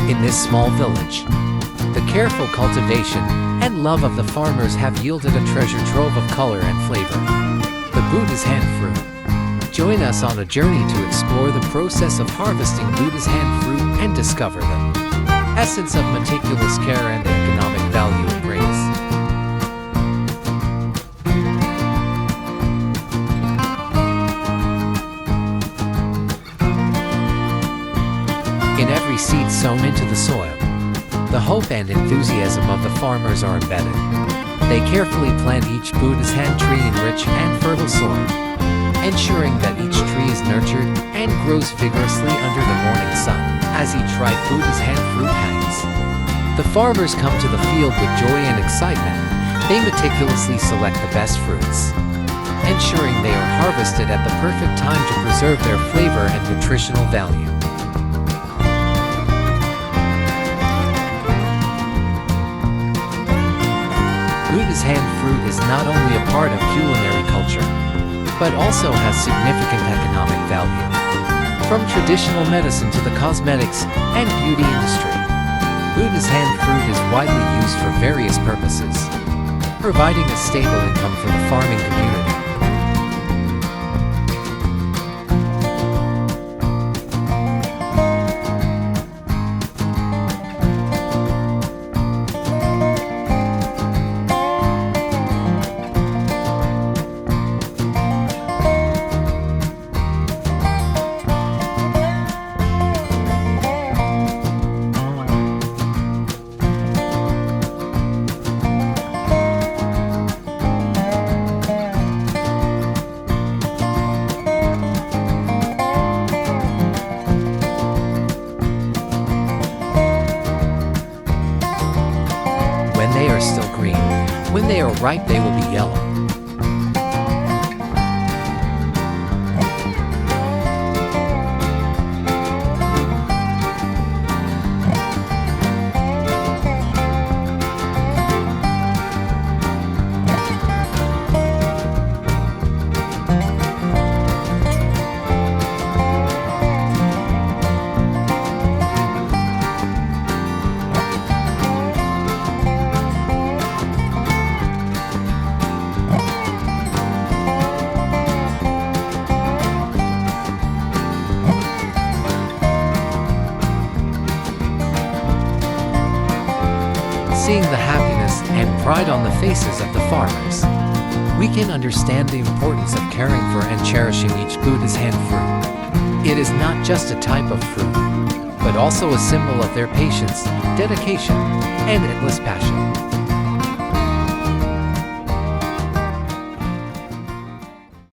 In this small village, the careful cultivation and love of the farmers have yielded a treasure trove of color and flavor. The Buddha's hand fruit. Join us on a journey to explore the process of harvesting Buddha's hand fruit and discover the essence of meticulous care and the economic value it brings. In every seed sown into the soil, the hope and enthusiasm of the farmers are embedded. They carefully plant each Buddha's hand tree in rich and fertile soil, ensuring that each tree is nurtured and grows vigorously under the morning sun. As each ripe Buddha's hand fruit hangs, the farmers come to the field with joy and excitement. They meticulously select the best fruits, ensuring they are harvested at the perfect time to preserve their flavor and nutritional value. Buddha's hand fruit is not only a part of culinary culture, but also has significant economic value. From traditional medicine to the cosmetics and beauty industry, Buddha's hand fruit is widely used for various purposes, providing a stable income for the farming community. They are still green. When they are ripe, they will be yellow. Seeing the happiness and pride on the faces of the farmers, we can understand the importance of caring for and cherishing each Buddha's hand fruit. It is not just a type of fruit, but also a symbol of their patience, dedication, and endless passion.